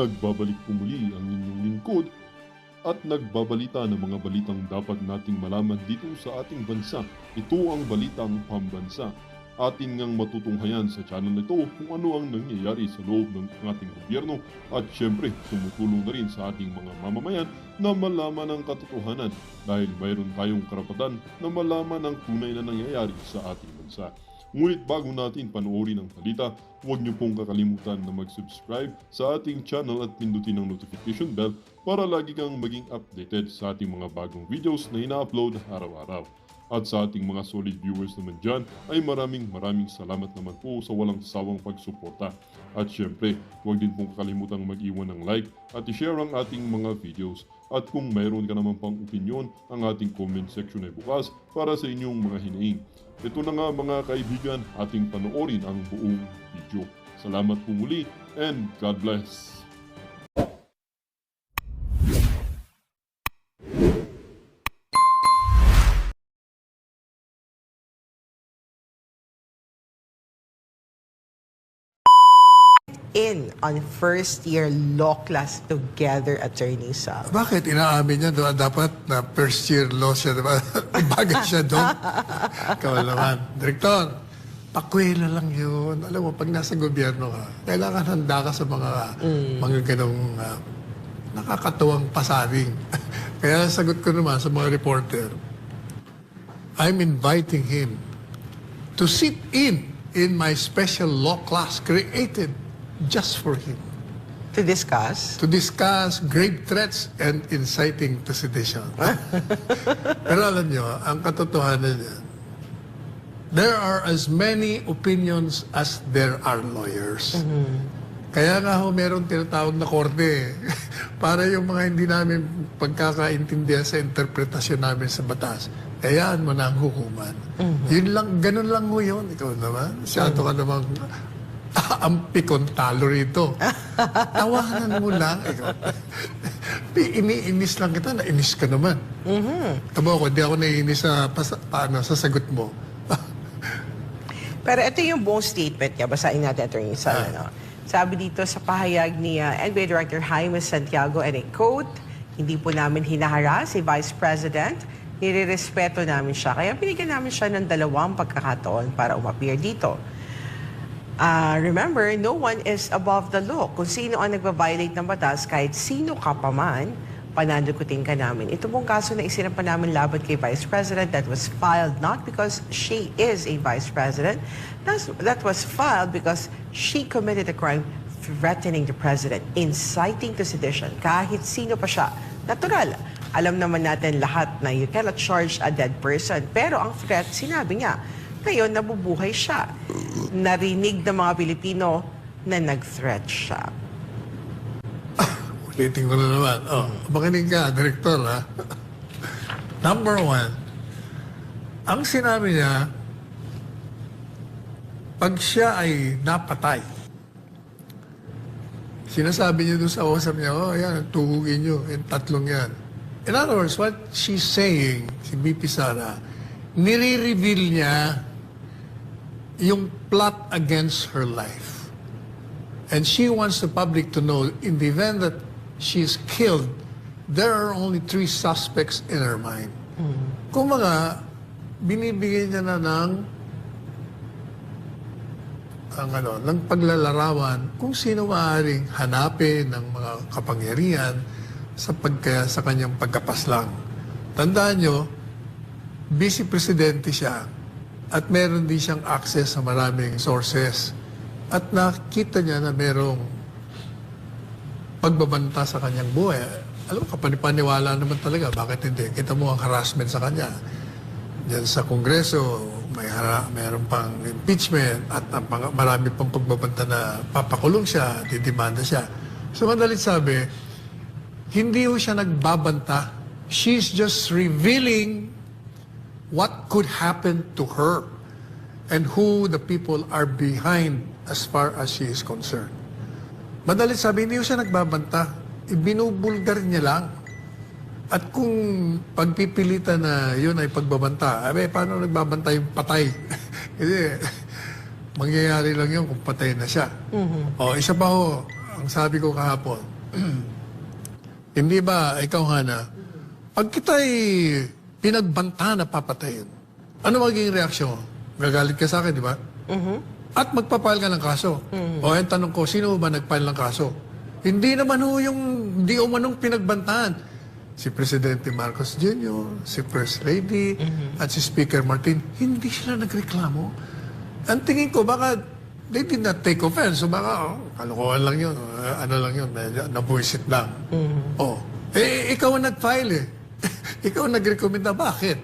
Nagbabalik po muli ang inyong lingkod at nagbabalita ng mga balitang dapat nating malaman dito sa ating bansa. Ito ang Balitang Pambansa. Ating ngang matutunghayan sa channel nito kung ano ang nangyayari sa loob ng ating gobyerno at syempre tumutulong na rin sa ating mga mamamayan na malaman ang katotohanan dahil mayroon tayong karapatan na malaman ang tunay na nangyayari sa ating bansa. Ngunit bago natin panoorin ang balita, huwag niyo pong kakalimutan na mag-subscribe sa ating channel at pindutin ang notification bell para lagi kang maging updated sa ating mga bagong videos na ina-upload araw-araw. At sa ating mga solid viewers naman dyan ay maraming salamat naman po sa walang sawang pagsuporta. At syempre, huwag din pong kakalimutan mag-iwan ng like at i-share ang ating mga videos. At kung mayroon ka naman pang opinion, ang ating comment section ay bukas para sa inyong mga hinaing. Ito na nga mga kaibigan, ating panoorin ang buong video. Salamat po muli and God bless! In on first year law class together, Attorney Sal. Bakit inaamin niya doon? Dapat na first year law siya, diba? Bagay siya doon. Ikaw naman. Direktor, pakwela lang yun. Alam mo, pag nasa gobyerno ka, kailangan handa ka sa mga ganong nakakatuwang pasaring. Kaya sagot ko naman sa mga reporter, I'm inviting him to sit in my special law class created just for him. To discuss? To discuss grave threats and inciting to sedition. Pero alam nyo, ang katotohanan niyan, there are as many opinions as there are lawyers. Kaya nga ho, meron tinatawag na korte para yung mga hindi namin pagkakaintindihan sa interpretasyon namin sa batas. Kayaan mo na ang hukuman. Yun lang, ganun lang ho yun. Ikaw naman, masyado ka namang ampikon talo rito. Tawanan mo lang. Iniinis lang kita, nainis ka naman. Tama ko, hindi ako naiinis sa sagot mo. Pero ito yung buong statement niya. Basahin natin, Attorney Sal. Sabi dito sa pahayag ni NBI Director Jaime Santiago, and I quote, hindi po namin hinahara si Vice President, nire-respeto namin siya. Kaya binigyan namin siya ng 2 pagkakataon para umappear dito. Remember, no one is above the law. Kung sino ang nagbabiolate ng batas, kahit sino ka pa man, pananagutin ka namin. Ito pong kaso na isinampa namin laban kay Vice President that was filed not because she is a Vice President, that was filed because she committed a crime threatening the President, inciting to sedition, kahit sino pa siya. Natural. Alam naman natin lahat na you cannot charge a dead person. Pero ang threat, sinabi niya, ngayon nabubuhay siya. Narinig ng mga Pilipino na nag-threat siya. Ulitin ko na naman. Makinig ka, Direktor, ha? Number 1, ang sinabi niya, pag siya ay napatay, sinasabi niya doon sa usap niya, yan, tuhugin niyo, yung 3 yan. In other words, what she's saying, si BP Sara, nire-reveal niya yung plot against her life. And she wants the public to know, in the event that she's killed, there are only 3 suspects in her mind. Kung mga, binibigyan niya na ng paglalarawan kung sino maaaring hanapin ng mga kapangyarihan sa kanyang pagkapaslang. Tandaan nyo, vice presidente siya at meron din siyang access sa maraming sources. At nakita niya na merong pagbabanta sa kanyang buhay. Alam mo, kapanipaniwala naman talaga. Bakit hindi? Kita mo ang harassment sa kanya. Diyan sa Kongreso, mayroon pang impeachment at marami pang pagbabanta na papakulong siya, didemanda siya. So madalit sabi, hindi ho siya nagbabanta. She's just revealing what could happen to her and who the people are behind as far as she is concerned. Madalit sabi, hindi siya nagbabanta. Ibinubulgar niya lang. At kung pagpipilitan na yun ay pagbabanta, paano nagbabanta yung patay? Kasi mangyayari lang yun kung patay na siya. O, isa pa ho, ang sabi ko kahapon, hindi ba, ikaw Hana, pag kita'y pinagbanta na papatayin, ano magiging reaksyon mo? Gagalit ka sa akin, di ba? At magpapile ka ng kaso. O yung tanong ko, sino ba nagpile ng kaso? Hindi naman ho yung, hindi umanong pinagbantaan. Si Presidente Marcos Jr., si First Lady, at si Speaker Martin, hindi sila nagreklamo. Ang tingin ko, baka they did not take offense. So baka, kalokohan lang yun. Ano lang yun, medyo nabuisit lang. Ikaw ang nag-file eh. Ikaw ang nag-recommenda. Bakit?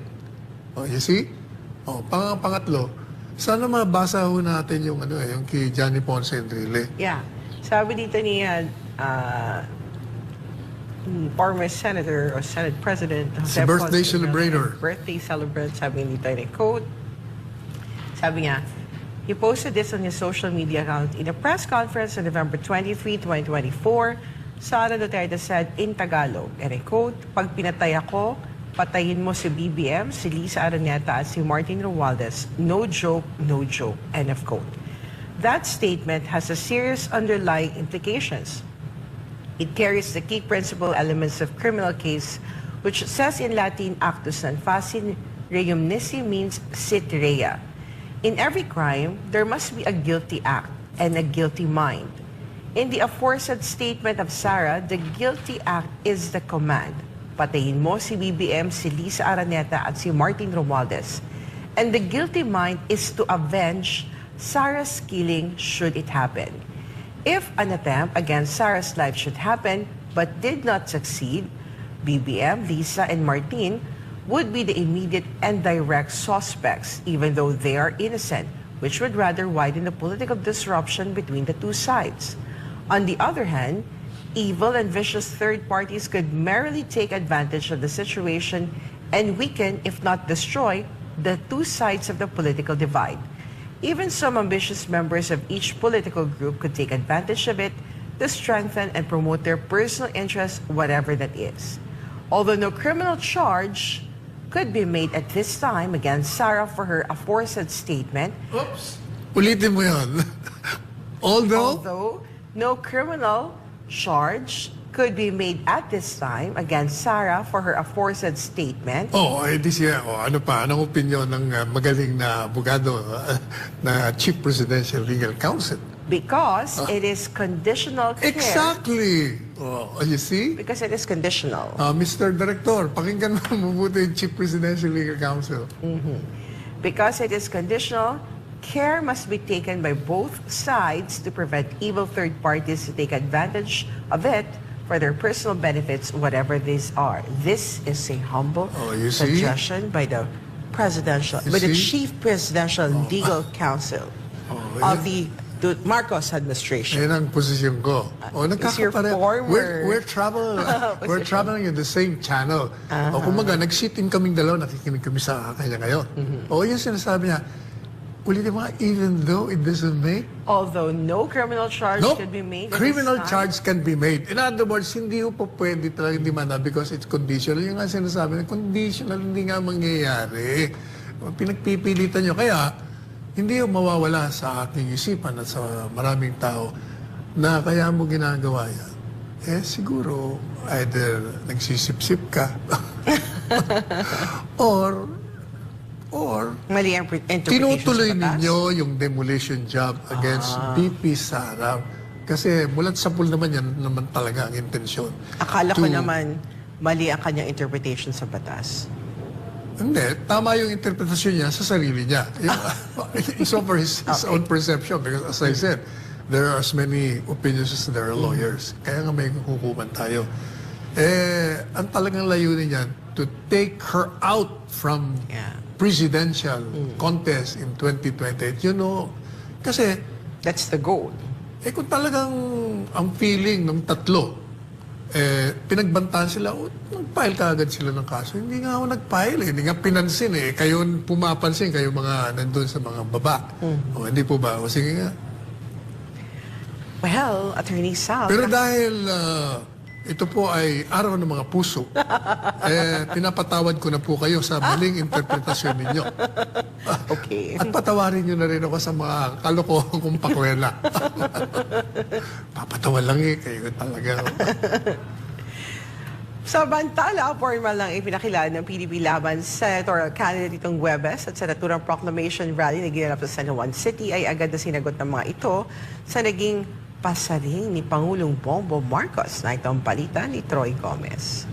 You see? Pangatlo, sana mabasa ho natin yung, yung kay Johnny Ponce Enrile. Yeah. Sabi dito ni former Senator or Senate President Si birthday celebrator. Birthday celebrant, sabi dito ni quote. Sabi niya, he posted this on his social media account in a press conference on November 23, 2024. Sara Duterte said in Tagalog, and I quote, "Pag pinatay ako, patayin mo si BBM, si Lisa Araneta at si Martin Romualdez. No joke, no joke." End of quote. That statement has a serious underlying implications. It carries the key principal elements of criminal case, which says in Latin, actus non facit reum nisi means sit rea. In every crime, there must be a guilty act and a guilty mind. In the aforesaid statement of Sara, the guilty act is the command. Patayin mo si BBM, si Lisa Araneta at si Martin Romualdez. And the guilty mind is to avenge Sara's killing should it happen. If an attempt against Sara's life should happen but did not succeed, BBM, Lisa, and Martin would be the immediate and direct suspects, even though they are innocent, which would rather widen the political disruption between the two sides. On the other hand, evil and vicious third parties could merrily take advantage of the situation and weaken, if not destroy, the two sides of the political divide. Even some ambitious members of each political group could take advantage of it to strengthen and promote their personal interests, whatever that is. Although no criminal charge could be made at this time against Sara for her aforesaid statement, Oops! Ulitin mo yun. although no criminal charge could be made at this time against Sara for her aforesaid statement. Di siya. Ano pa? Anong opinion ng magaling na abogado na Chief Presidential Legal Counsel? Because it is conditional care. Exactly. You see? Because it is conditional. Mr. Director, pakinggan mo mabuti yung Chief Presidential Legal Counsel. Because it is conditional, care must be taken by both sides to prevent evil third parties to take advantage of it for their personal benefits, whatever these are. This is a humble you see? suggestion by the Chief Presidential Legal Counsel of the Marcos administration. Yan ang posisyon ko. Is your Nagkakapare. former- We're traveling in the same channel. Kumaga, nag-sit-in kaming dalawa, nakikinig kami sa kanya ngayon. Yung sinasabi niya, ulitin mo, even though it doesn't make Although no criminal charge could be made. at criminal this time. charge can be made. In other words, hindi po pwede talaga demanda because it's conditional. Yung nga sinasabi na conditional, hindi nga mangyayari. Pinagpipilitan nyo. Kaya, hindi yung mawawala sa aking isipan at sa maraming tao na kaya mo ginagawa yan. Siguro, either nagsisip-sip ka or Mali ang interpretation tinutuloy sa batas. ninyo yung demolition job against BP Sara. Kasi mulat sa pool naman yan naman talaga ang intensyon. Akala ko naman mali ang kanyang interpretation sa batas. Hindi, tama yung interpretasyon niya sa sarili niya. It's over his own perception because as I said, there are as many opinions as there are lawyers. Kaya nga may hukuman tayo. Ang talagang layunin niyan, to take her out from presidential contest in 2028. Kasi That's the goal. kung talagang ang feeling ng tatlo, pinagbantaan sila, nag-file ka agad sila ng kaso. Hindi nga ako nag-file hindi nga pinansin Kayo pumapansin, kayo mga nandun sa mga baba. Hindi po ba? Sige nga. Well, Attorney Sal. Pero dahil ito po ay araw ng mga puso, pinapatawad ko na po kayo sa maling interpretasyon ninyo. Okay. At patawarin nyo na rin ako sa mga kalokohan kong pakwela. Papatawan lang kayo talaga. Sa bantala, formal lang ipinakilala ng PDP laban senatorial candidate itong Huwebes at sa naturang proclamation rally na ginanap sa San Juan City ay agad na sinagot ng mga ito sa naging pasaring ni Pangulong Bongbong Marcos. Na itong balita ni Troy Gomez.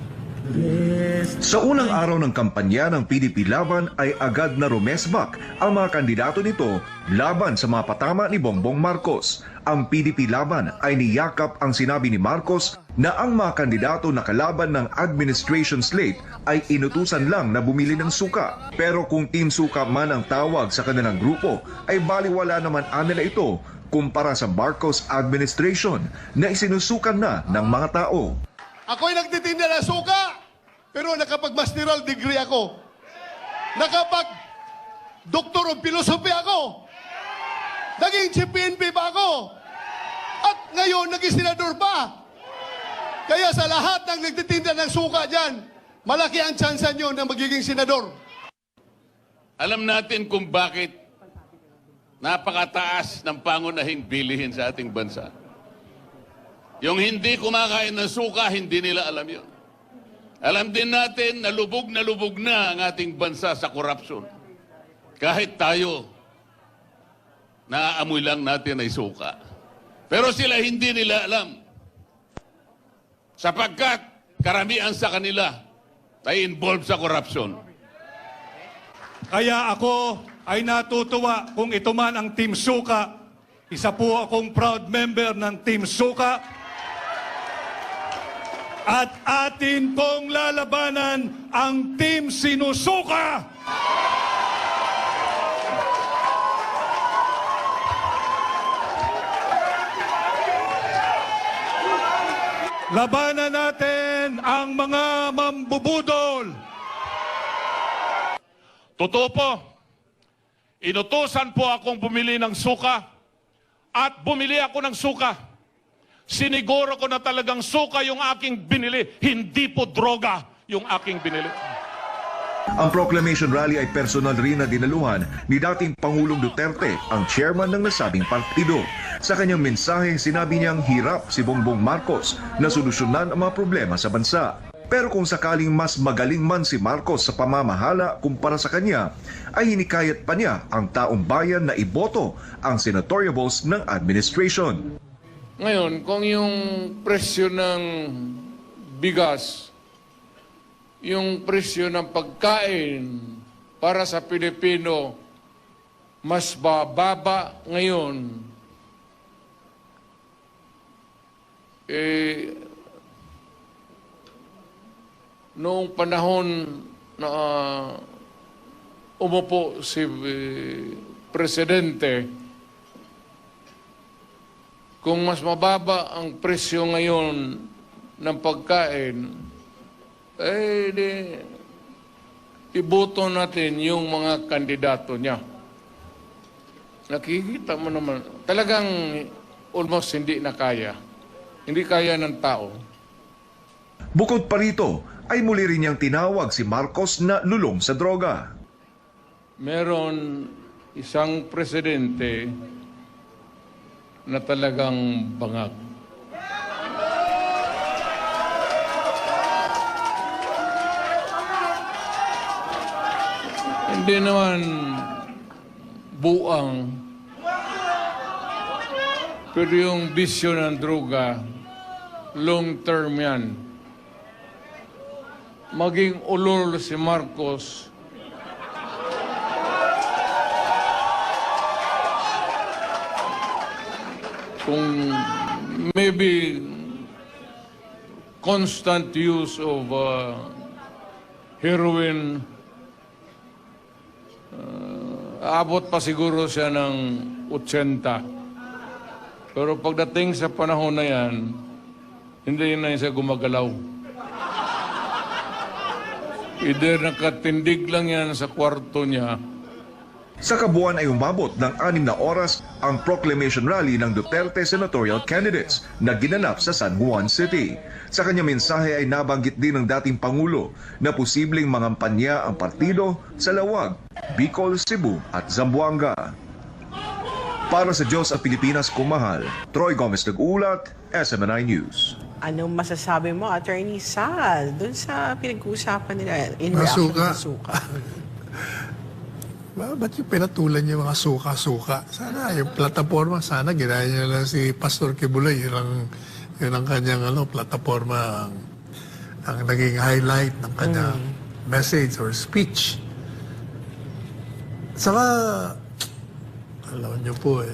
Sa unang araw ng kampanya ng PDP Laban ay agad na rumesbak ang mga kandidato nito laban sa mga patama ni Bongbong Marcos. Ang PDP Laban ay niyakap ang sinabi ni Marcos na ang mga kandidato na kalaban ng administration slate ay inutusan lang na bumili ng suka. Pero kung Team Suka man ang tawag sa kanilang grupo ay baliwala naman nila ito kumpara sa Marcos administration na isinusukan na ng mga tao. Ako'y nagtitinda ng suka, pero nakapag-masteral degree ako. Nakapag-doktor of philosophy ako. Naging chief PNP pa ako. At ngayon, naging senador pa. Kaya sa lahat ng nagtitinda ng suka dyan, malaki ang tsansa nyo na magiging senador. Alam natin kung bakit napakataas ng pangunahing bilihin sa ating bansa. Yung hindi kumakain ng suka, hindi nila alam yun. Alam din natin na lubog na ang ating bansa sa korupsyon. Kahit tayo, naaamoy lang natin ay suka. Pero sila hindi nila alam. Sapagkat karamihan sa kanila ay involved sa korupsyon. Kaya ako ay natutuwa kung ito man ang Team Suka. Isa po akong proud member ng Team Suka. At atin pong lalabanan ang Team Sinusuka! Labanan natin ang mga mambubudol! Totoo po, inutusan po akong bumili ng suka at bumili ako ng suka. Siniguro ko na talagang suka yung aking binili, hindi po droga yung aking binili. Ang proclamation rally ay personal rin na dinaluhan ni dating Pangulong Duterte, ang chairman ng nasabing partido. Sa kanyang mensahe, sinabi niyang hirap si Bongbong Marcos na solusyonan ang mga problema sa bansa. Pero kung sakaling mas magaling man si Marcos sa pamamahala kumpara sa kanya, ay hinikayat pa niya ang taong bayan na iboto ang senatoriables ng administration. Ngayon, kung yung presyo ng bigas, yung presyo ng pagkain para sa Pilipino mas bababa ngayon, noong panahon na umupo si Presidente, kung mas mababa ang presyo ngayon ng pagkain, iboto natin yung mga kandidato niya. Nakikita mo naman, talagang almost hindi na kaya. Hindi kaya ng tao. Bukod pa rito, ay muli rin niyang tinawag si Marcos na lulong sa droga. Meron isang presidente na talagang bangag. Hindi naman buang, pero yung bisyo ng droga, long term yan. Maging ulol si Marcos, kung maybe constant use of heroin, abot pa siguro siya ng 80. Pero pagdating sa panahon na yan, hindi na siya gumagalaw. Either nakatindig lang yan sa kwarto niya Sa kabuuan ay umabot ng 6 na oras ang proclamation rally ng Duterte senatorial candidates na ginanap sa San Juan City. Sa kanyang mensahe ay nabanggit din ng dating Pangulo na posibleng mangampanya ang partido sa Lawag, Bicol, Cebu at Zamboanga. Para sa Diyos at Pilipinas kumahal, Troy Gomez nag-uulat, SMNI News. Anong masasabi mo, Attorney Sal, dun sa pinag-uusapan nila in Mga reaction suka. to suka? Ba't yung pinatulan yung mga suka-suka? Sana yung plataforma, sana ginaya niya lang si Pastor Kibuloy. Yun ang kanyang plataforma, ang naging highlight ng kanyang message or speech. Saka, alam niyo po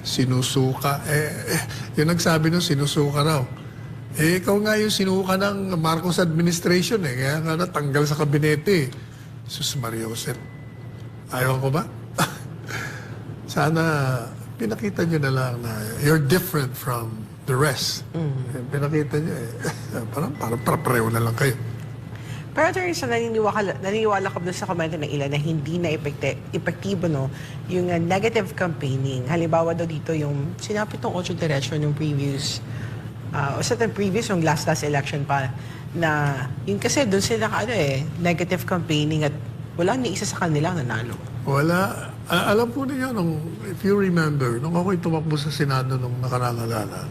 sinusuka. Yung nagsabi nung sinusuka raw. Ikaw nga yung sinuka ng Marcos administration kaya nga natanggal sa kabinete. Sus Maria Jose. Ayaw ko ba? Sana pinakita nyo na lang na you're different from the rest. Pinakita nyo parang pareho na lang kayo. Pero Attorney Sal, naniniwala ka ba sa komento ng ilan na hindi na epektibo yung negative campaigning? Halimbawa daw dito yung sinapit ng 8 Diretso ng previous yung last election pa na yun kasi doon sila negative campaigning at wala ni isa sa kanila nanalo. Wala. Alam po niyo, if you remember, nung ako'y tumakbo sa Senado nung nakarangalanan,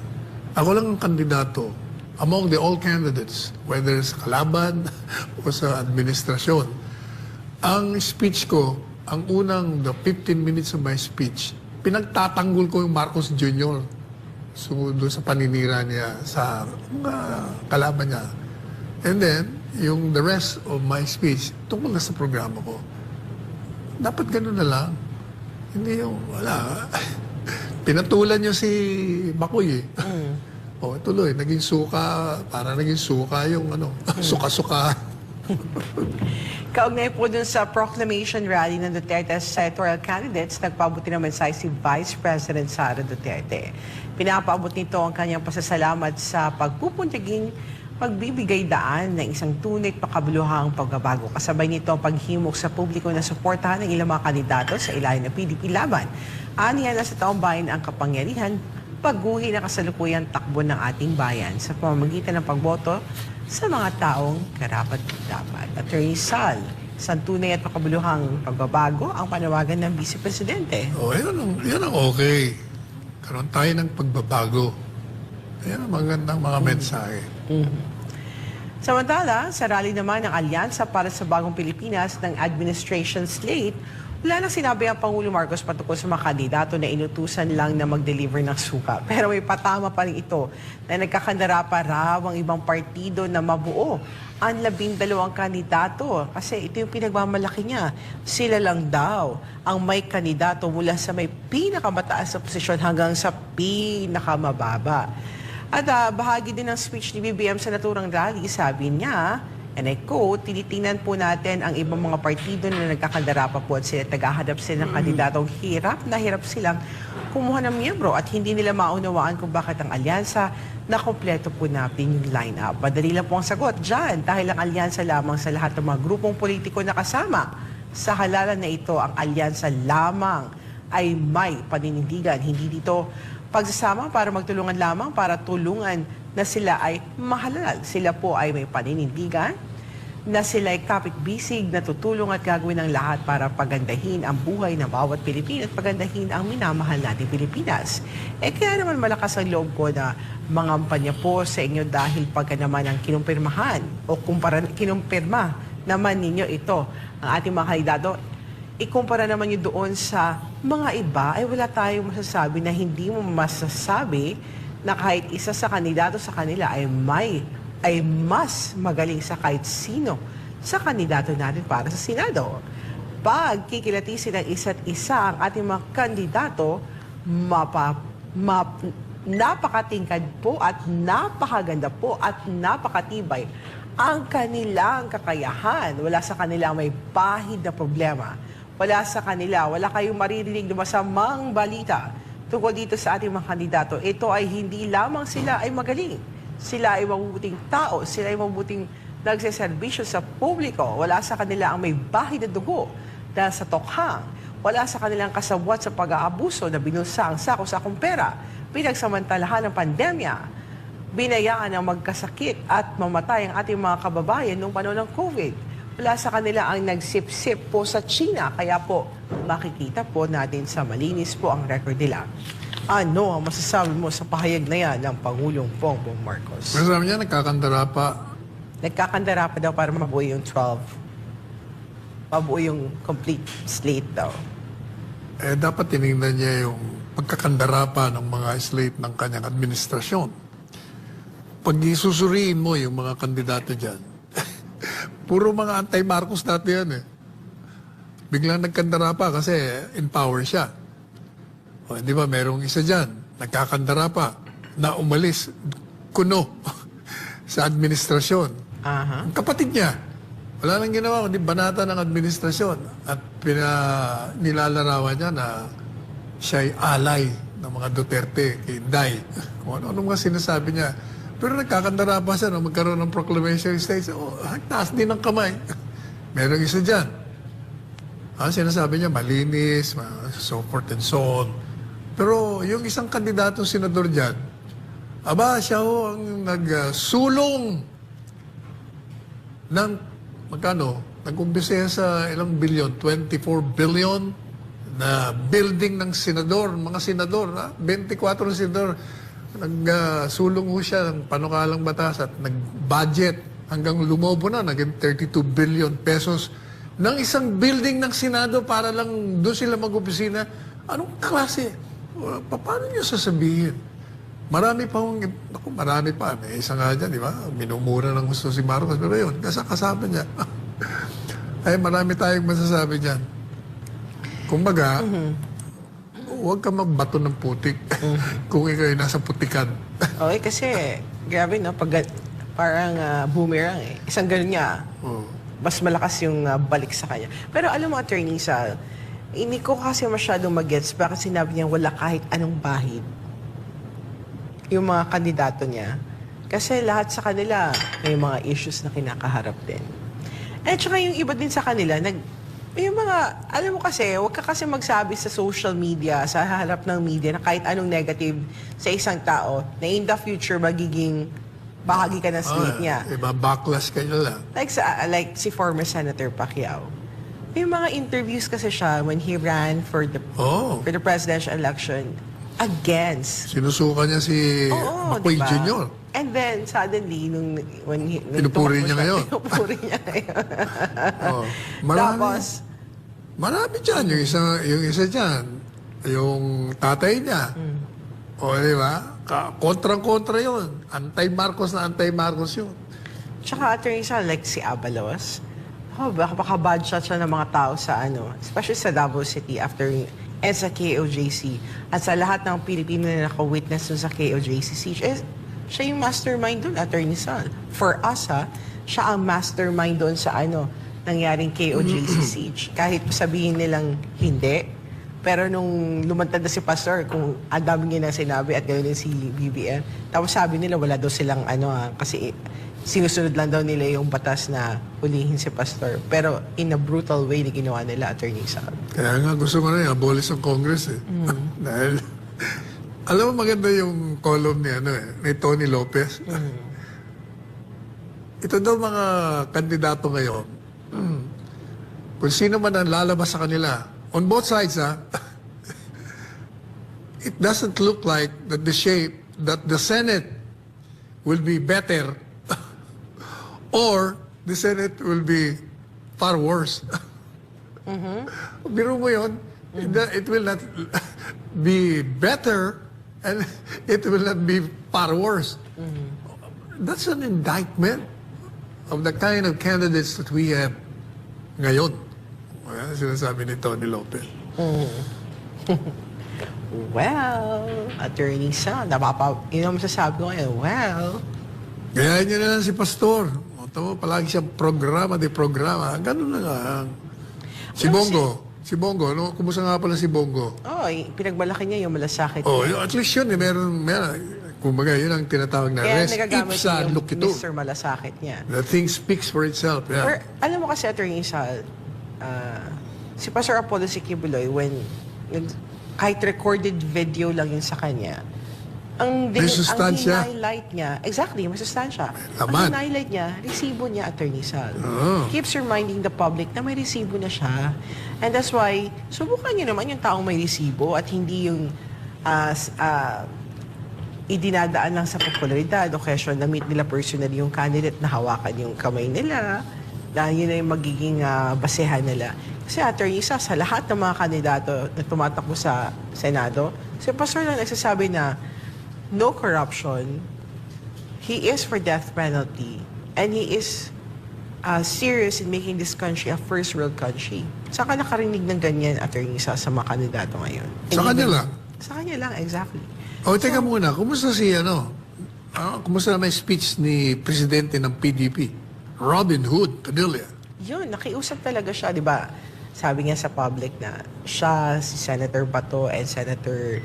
ako lang ang kandidato among the all candidates, whether sa kalaban o sa administrasyon. Ang speech ko, ang unang, the 15 minutes of my speech, pinagtatanggol ko yung Marcos Jr. So, doon sa paninira niya sa kalaban niya. And then, yung the rest of my speech, tungkol na sa programa ko. Dapat ganun na lang. Hindi yung, wala. Pinatulan niyo si Bakoy tuloy, naging suka, para naging suka yung suka-suka. Kaugnay po dun sa proclamation rally ng Duterte senatorial candidates, nagpabuti ng mensahe si Vice President Sara Duterte. Pinapaabot nito ang kanyang pasasalamat sa pagpupuntiging pagbibigay daan ng isang tunay at makabuluhang pagbabago. Kasabay nito ang paghimok sa publiko na suportahan ng ilang mga kandidato sa ilalim ng PDP laban. Aniya na sa taong bayan ang kapangyarihan, pagguhi na kasalukuyang takbo ng ating bayan sa pamamagitan ng pagboto sa mga taong karapat-dapat. Attorney Sal, isang tunay at makabuluhang pagbabago ang panawagan ng Vice Presidente. Yan ang okay. Karoon tayo ng pagbabago. Yan ang magandang mga mensahe. Samantala, sa rally naman ng Alyansa para sa Bagong Pilipinas ng Administration Slate, wala nang sinabi ang Pangulo Marcos patungkol sa mga kandidato na inutusan lang na mag-deliver ng suka. Pero may patama pa rin ito na nagkakandara pa raw ang ibang partido na mabuo ang 12 kandidato. Kasi ito yung pinagmamalaki niya. Sila lang daw ang may kandidato mula sa may pinakamataas na posisyon hanggang sa pinakamababa. At bahagi din ng speech ni BBM sa naturang rally, sabi niya, and I quote, tinitingnan po natin ang ibang mga partido na nagkakandara pa po at sila tagahanap sila ng kandidatong hirap silang kumuha ng miyembro at hindi nila maunawaan kung bakit ang alyansa na kompleto po natin yung line-up. Madali lang po ang sagot dyan dahil ang alyansa lamang sa lahat ng mga grupong politiko na kasama. Sa halalan na ito, ang alyansa lamang ay may paninindigan. Hindi dito pagsasama para magtulungan lamang para tulungan na sila ay mahalal. Sila po ay may paninindigan na sila ay kapit-bisig na tutulong at gagawin ng lahat para pagandahin ang buhay ng bawat Pilipino at pagandahin ang minamahal nating Pilipinas. Kaya naman malakas ang loob ko na mangampanya po sa inyo dahil pagka naman ang kinumpirmahan o kinumpirma naman ninyo ito, ang ating mga kandidato, ikumpara naman nyo doon sa mga iba, ay wala tayong masasabi na hindi mo masasabi na kahit isa sa kandidato sa kanila ay mas magaling sa kahit sino sa kandidato natin para sa Senado. Pag kikilatisin ng isa't isa ang ating mga kandidato, napakatingkad po at napakaganda po at napakatibay ang kanilang kakayahan. Wala sa kanila may pahid na problema. Wala sa kanila, wala kayong maririnig na masamang balita tungkol dito sa ating mga kandidato. Ito ay hindi lamang sila ay magaling. Sila ay mabubuting tao, sila ay mabubuting nagseserbisyo sa publiko. Wala sa kanila ang may bahid na dugo dahil sa tokhang. Wala sa kanilang kasabwat sa pag-aabuso na binusa ang sako-sakong pera. Pinagsamantalahan ng pandemya, binayaan ang magkasakit at mamatay ang ating mga kababayan noong panahon ng COVID. Wala sa kanila ang nagsip-sip po sa China. Kaya po, makikita po natin sa malinis po ang record nila. Ano ang masasabi mo sa pahayag na yan ng Pangulong Bongbong Marcos? Masasabi niya, nagkakandara pa. Nagkakandara pa daw para mabuo yung 12. Mabuo yung complete slate daw. Dapat tinignan niya yung pagkakandara pa ng mga slate ng kanyang administrasyon. Pag isusuriin mo yung mga kandidato dyan, puro mga anti-Marcos dati yan eh. Biglang nagkandara pa kasi in power siya. O, di ba, merong isa dyan, nagkakandara pa, na umalis, kuno, sa administrasyon. Ang kapatid niya, wala nang ginawa, kundi banata ng administrasyon. At nilalarawan niya na siya'y alay ng mga Duterte, kay Inday. Kung ano mga sinasabi niya. Pero nagkakandara pa siya nung magkaroon ng proclamation stage. Oh, taas din ng kamay. Merong isa dyan. Sinasabi niya, malinis, so forth and so on. Pero yung isang kandidatong senador dyan, siya ho ang nagsulong ng magkano? Nag-umpisa sa ilang bilyon, 24 billion na building ng senador, mga senador, 24 senador. Nagsulong ho siya ng panukalang batas at nag-budget hanggang lumobo na, naging 32 billion pesos ng isang building ng Senado para lang doon sila mag-opisina. Anong klase? Paano niyo sasabihin? Marami pa. May isa nga dyan, di ba? Minumura ng gusto si Marcos. Pero yun, kasama niya. Ay, marami tayong masasabi dyan. Kumbaga, huwag ka magbato ng putik kung ikaw ay nasa putikan. Okay, kasi, grabe no, parang boomerang eh. Isang ganun niya, mas malakas yung balik sa kanya. Pero alam mo, Attorney Sal, hindi ko kasi masyadong mag-gets bakit sinabi niya wala kahit anong bahid yung mga kandidato niya. Kasi lahat sa kanila may mga issues na kinakaharap din. At saka yung iba din sa kanila, yung mga, alam mo kasi, huwag ka kasi magsabi sa social media, sa harap ng media, na kahit anong negative sa isang tao, na in the future magiging bahagi ka ng slate niya. Backlash ka nila. Like si former Senator Pacquiao. May mga interviews kasi siya when he ran for the presidential election against. Sinusuka niya si McCoy diba? Jr. And then, suddenly, nung Pinupuri niya ngayon. Pinupuri niya ngayon. Marami dyan. Yung isa dyan, yung tatay niya. Di ba? Kontrang-kontra yun. Anti-Marcos na anti-Marcos yun. Tsaka, Attorney Sal, like si Abalos, baka bad shot siya ng mga tao sa especially sa Davao City after and sa KOJC at sa lahat ng Pilipino na naka-witness dun sa KOJC siege. Siya yung mastermind dun, Attorney Sal. For us, siya ang mastermind dun sa nangyaring KOJC siege. Kahit sabihin nilang hindi, pero nung lumantad na si Pastor, kung ang dami niya na sinabi at ganoon din si BBM, tapos sabi nila wala daw silang kasi sinusunod lang daw nila yung batas na hulihin si Pastor. Pero in a brutal way na ginawa nila, Attorney Sal. Kaya nga gusto ko na abolish ang Congress eh. Dahil, alam mo maganda yung column ni Tony Lopez. Ito daw mga kandidato ngayon, kung sino man ang lalabas sa kanila, on both sides it doesn't look like that the Senate will be better or the Senate will be far worse. Biro mo yun, it will not be better and it will not be far worse. That's an indictment of the kind of candidates that we have ngayon. Ayan, sinasabi ni Tony Lopez. Well, Attorney Sal, yun ang masasabi ko ngayon, Kaya niya na lang si Pastor. Ito, palagi siyang programa. Ganun na lang. Si Bongo, kumusta nga pala si Bongo? pinagmalaki niya yung malasakit. At least yun, meron Kumbaga, yun ang tinatawag na Kaya res nagagamit ipsa yung loquitur. Mr. Malasakit niya. The thing speaks for itself. Yeah. Or, alam mo kasi, Attorney Sal, si Pastor Apollo Siquibuloy, kahit recorded video lang yun sa kanya, ang May sustansya. highlight niya, exactly, may sustansya. Laman. Ang highlight niya, resibo niya, Attorney Sal. Oh. Keeps reminding the public na may resibo na siya. And that's why, subukan niyo naman yung taong may resibo at hindi yung idinadaan lang sa popularidad, occasion na meet nila personally yung candidate na hawakan yung kamay nila, dahil yun na yung magiging basehan nila. Kasi Attorney Sal, sa lahat ng mga kandidato na tumatakbo sa Senado, si Pastor lang nagsasabi na no corruption, he is for death penalty, and he is serious in making this country a first world country. Saan ka nakarinig ng ganyan, Attorney Sal, sa mga kandidato ngayon? Sa kanya lang. Sa kanya lang, exactly. O, teka muna. Kumusta si, kumusta na may speech ni Presidente ng PDP? Robin Hood Padilla. Yun, nakiusap talaga siya, di ba? Sabi niya sa public na siya, si Senator Bato, and Senator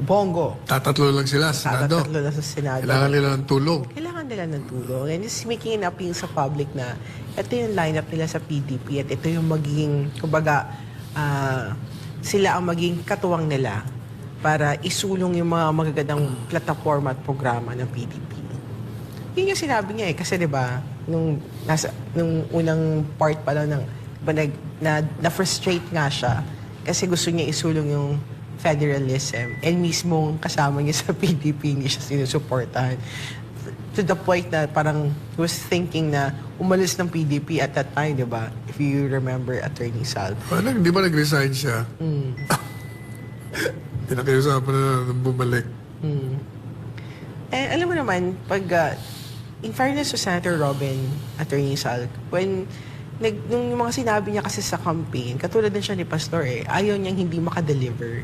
Bongo. Tatatlo lang sila sa Senado. Tatatlo na sa Senado. Kailangan nila ng tulong. Kailangan nila ng tulong. And he's making an appeal sa public na ito yung lineup nila sa PDP at ito yung magiging, kumbaga, sila ang maging katuwang nila para isulong yung mga magagandang plataforma at programa ng PDP. Yun yung sinabi niya kasi 'di ba nung unang part pa lang ng na-frustrate nga siya kasi gusto niya isulong yung federalism and mismong kasama niya sa PDP hindi siya sinusuportahan. To the point na parang he was thinking na umalis ng PDP at that time, di ba? If you remember, Attorney Sal. Di ba nag-resign siya? Pinakiusapan na nang bumalik. Eh, alam mo naman, in fairness to Senator Robin, Attorney Sal, nung yung mga sinabi niya kasi sa campaign, katulad din siya ni Pastor ayaw niyang hindi makadeliver.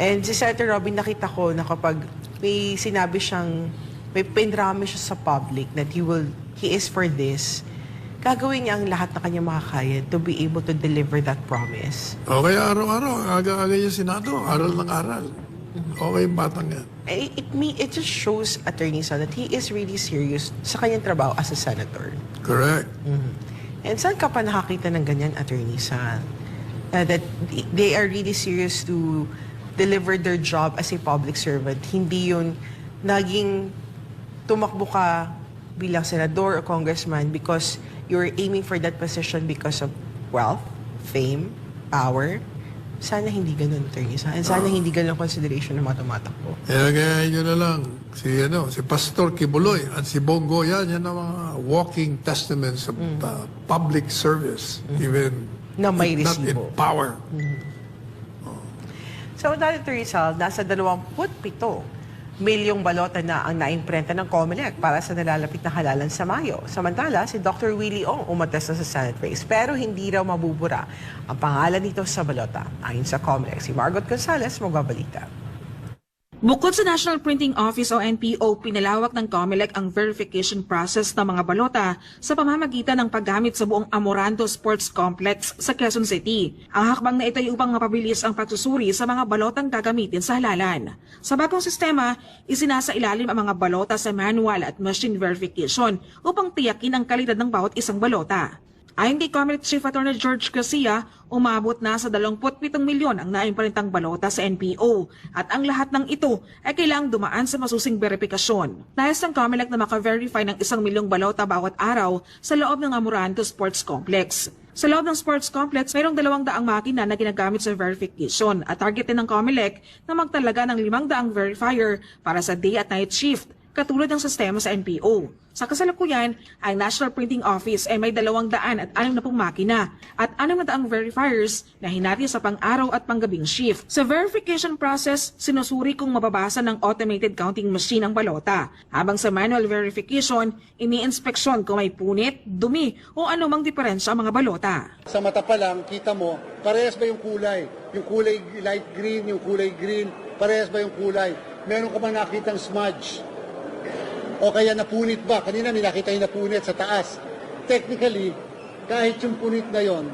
And si Senator Robin, nakita ko na kapag may sinabi siyang may pinrami siya sa public that he is for this, gagawin niya ang lahat na kanya makakaya to be able to deliver that promise. O kaya araw-araw, aga-aga yung Senado, aral ng aral. Okay yung batang yan. It just shows, Attorney Sal, that he is really serious sa kanyang trabaho as a senator. Correct. And saan ka pa nakakita ng ganyan, Attorney Sal? That they are really serious to deliver their job as a public servant. Hindi yun naging tumakbo ka bilang senador o congressman because you're aiming for that position because of wealth, fame, power. Sana hindi ganun, Attorney Sal. And sana hindi ganun consideration ng mga tumatakbo. Kaya nyo na lang, si Pastor Kibuloy at si Bongo, yan ang mga walking testaments of public service, even Na may if not in resibo. power. So, Attorney Sal, nasa 27 milyong balota na ang naimprenta ng COMELEC para sa nalalapit na halalan sa Mayo. Samantala, si Dr. Willie Ong umattest na sa Senate race pero hindi raw mabubura ang pangalan nito sa balota. Ayon sa COMELEC, si Margot Gonzalez magbabalita. Bukod sa National Printing Office o NPO, pinalawak ng COMELEC ang verification process ng mga balota sa pamamagitan ng paggamit sa buong Amorando Sports Complex sa Quezon City. Ang hakbang na ito ay upang mapabilis ang pagsusuri sa mga balotang gagamitin sa halalan. Sa bagong sistema, isinasailalim ang mga balota sa manual at machine verification upang tiyakin ang kalidad ng bawat isang balota. Ayon kay COMELEC Chief Attorney George Garcia, umabot na sa 27 milyon ang naimprentang balota sa NPO at ang lahat ng ito ay kailangang dumaan sa masusing verifikasyon. Nais ng COMELEC na maka-verify ng 1 milyong balota bawat araw sa loob ng Amorando Sports Complex. Sa loob ng sports complex, mayroong 200 makina na ginagamit sa verification at target din ng COMELEC na magtalaga ng 500 verifier para sa day at night shift, katulad ng sistema sa NPO. Sa kasalukuyan, ang National Printing Office ay may 260 makina at 600 verifiers na hinati sa pang-araw at panggabing shift. Sa verification process, sinusuri kung mababasa ng automated counting machine ang balota. Habang sa manual verification, ini-inspeksyon kung may punit, dumi o anumang diferensya ang mga balota. Sa mata pa lang, kita mo, parehas ba yung kulay? Yung kulay light green, yung kulay green, parehas ba yung kulay? Meron ka bang nakitang smudge? O kaya napunit ba? Kanina may nakita yung napunit sa taas. Technically, kahit yung punit na yon,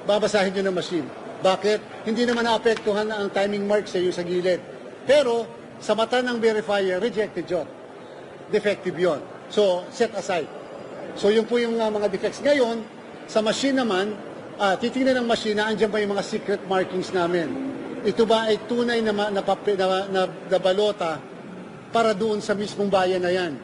babasahin nyo ng machine. Bakit? Hindi naman naapektuhan ang timing marks sa gilid. Pero sa mata ng verifier, rejected yun. Defective yun. So, set aside. So, yun po yung mga defects. Ngayon, sa machine naman, titingnan ng machine na andyan pa yung mga secret markings namin. Ito ba ay tunay na balota para doon sa mismong bayan na yan?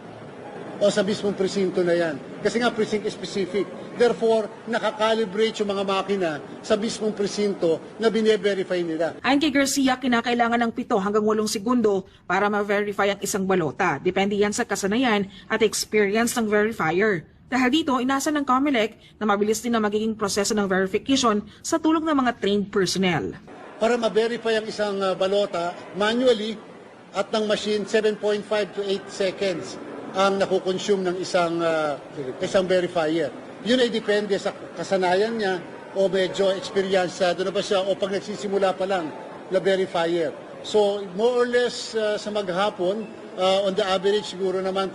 O sa mismong presinto na yan? Kasi nga, precinct specific. Therefore, nakakalibrate yung mga makina sa mismong presinto na bine-verify nila. Ayon kay Garcia, kinakailangan ng 7 hanggang 8 segundo para ma-verify ang isang balota. Depende yan sa kasanayan at experience ng verifier. Dahil dito, inasa ng COMELEC na mabilis din na magiging proseso ng verification sa tulong ng mga trained personnel. Para ma-verify ang isang balota manually at ng machine, 7.5 to 8 seconds ang nakukonsume ng isang verifier. Yun ay depende sa kasanayan niya o medyo experience na ba siya o pag nagsisimula pa lang na verifier. So more or less sa maghapon, on the average siguro naman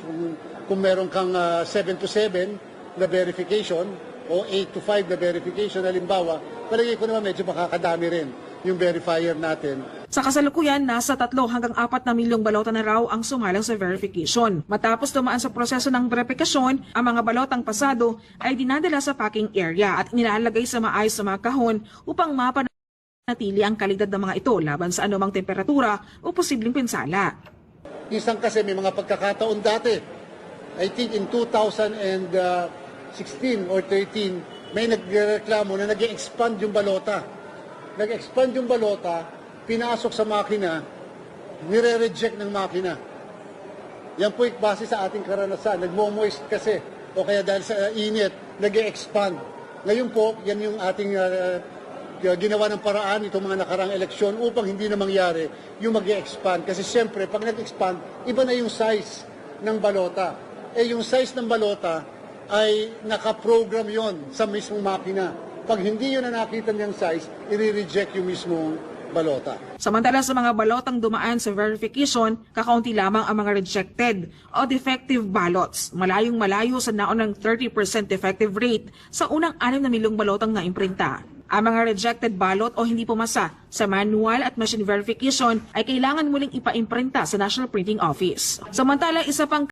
kung meron kang 7 to 7 na verification o 8 to 5 na verification, halimbawa, palagay ko naman medyo makakadami rin yung verifier natin. Sa kasalukuyan, nasa 3 hanggang 4 na milyong balota na raw ang sumalang sa verification. Matapos dumaan sa proseso ng verifikasyon, ang mga balotang pasado ay dinadala sa packing area at inilalagay sa maayos sa mga kahon upang mapanatili ang kalidad ng mga ito laban sa anumang temperatura o posibleng pinsala. Isang kasi may mga pagkakataon dati. I think in 2016 or 13, may nagreklamo na nag-expand yung balota. Nag-expand yung balota, pinasok sa makina, nire-reject ng makina. Yan po base sa ating karanasan. Nagmo-moist kasi o kaya dahil sa init, nag-expand. Ngayon po, yan yung ating ginawa ng paraan itong mga nakarang eleksyon upang hindi na mangyari yung mag-expand. Kasi siyempre, pag nag-expand, iba na yung size ng balota. Yung size ng balota ay nakaprogram yon sa mismong makina. Pag hindi yun na nakita niyang size, i-reject yung mismong balota. Samantala sa mga balotang dumaan sa verification, kakaunti lamang ang mga rejected o defective ballots. Malayong malayo sa naunang 30% defective rate sa unang 6 na milyong balotang naimprinta. Ang mga rejected ballot o hindi pumasa sa manual at machine verification ay kailangan muling ipaimprinta sa National Printing Office. Samantala, isa pang